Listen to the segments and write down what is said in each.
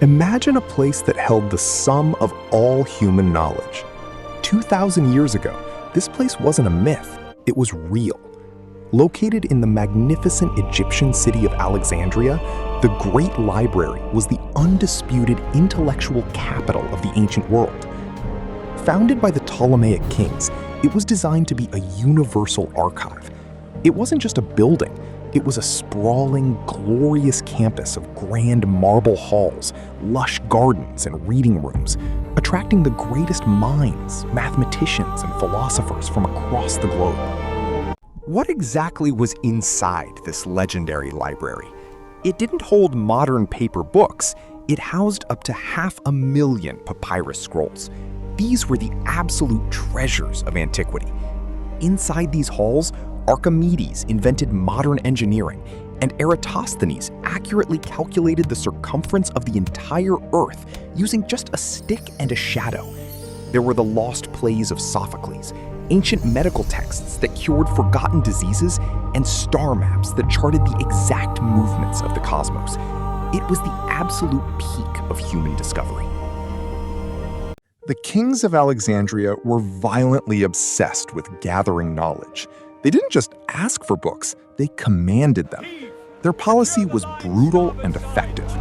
Imagine a place that held the sum of all human knowledge. 2,000 years ago, this place wasn't a myth, it was real. Located in the magnificent Egyptian city of Alexandria, the Great Library was the undisputed intellectual capital of the ancient world. Founded by the Ptolemaic kings, it was designed to be a universal archive. It wasn't just a building, it was a sprawling, glorious campus of grand marble halls, lush gardens, and reading rooms, attracting the greatest minds, mathematicians, and philosophers from across the globe. What exactly was inside this legendary library? It didn't hold modern paper books, it housed up to 500,000 papyrus scrolls. These were the absolute treasures of antiquity. Inside these halls, Archimedes invented modern engineering, and Eratosthenes accurately calculated the circumference of the entire Earth using just a stick and a shadow. There were the lost plays of Sophocles, ancient medical texts that cured forgotten diseases, and star maps that charted the exact movements of the cosmos. It was the absolute peak of human discovery. The kings of Alexandria were violently obsessed with gathering knowledge. They didn't just ask for books, they commanded them. Their policy was brutal and effective.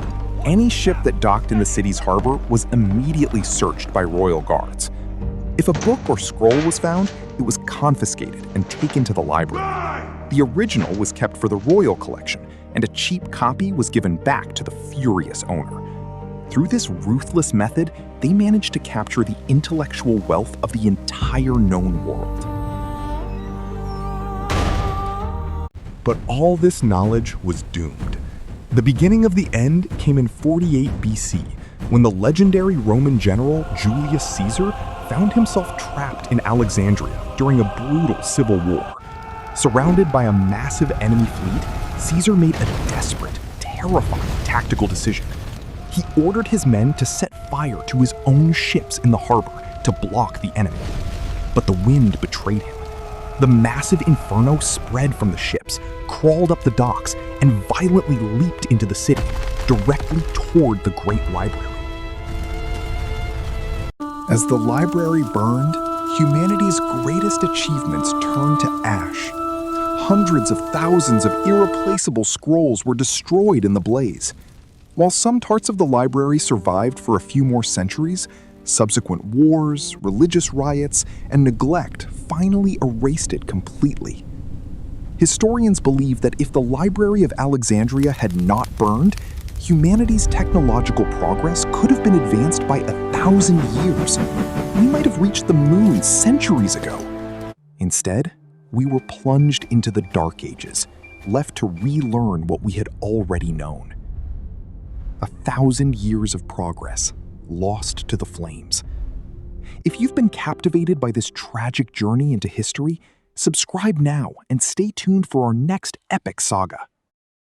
Any ship that docked in the city's harbor was immediately searched by royal guards. If a book or scroll was found, it was confiscated and taken to the library. The original was kept for the royal collection, and a cheap copy was given back to the furious owner. Through this ruthless method, they managed to capture the intellectual wealth of the entire known world. But all this knowledge was doomed. The beginning of the end came in 48 BC, when the legendary Roman general Julius Caesar found himself trapped in Alexandria during a brutal civil war. Surrounded by a massive enemy fleet, Caesar made a desperate, terrifying tactical decision. He ordered his men to set fire to his own ships in the harbor to block the enemy. But the wind betrayed him. The massive inferno spread from the ships, crawled up the docks, and violently leaped into the city, directly toward the Great Library. As the library burned, humanity's greatest achievements turned to ash. Hundreds of thousands of irreplaceable scrolls were destroyed in the blaze. While some parts of the library survived for a few more centuries, subsequent wars, religious riots, and neglect finally erased it completely. Historians believe that if the Library of Alexandria had not burned, humanity's technological progress could have been advanced by 1,000 years. We might have reached the moon centuries ago. Instead, we were plunged into the Dark Ages, left to relearn what we had already known. 1,000 years of progress, lost to the flames. If you've been captivated by this tragic journey into history, subscribe now and stay tuned for our next epic saga.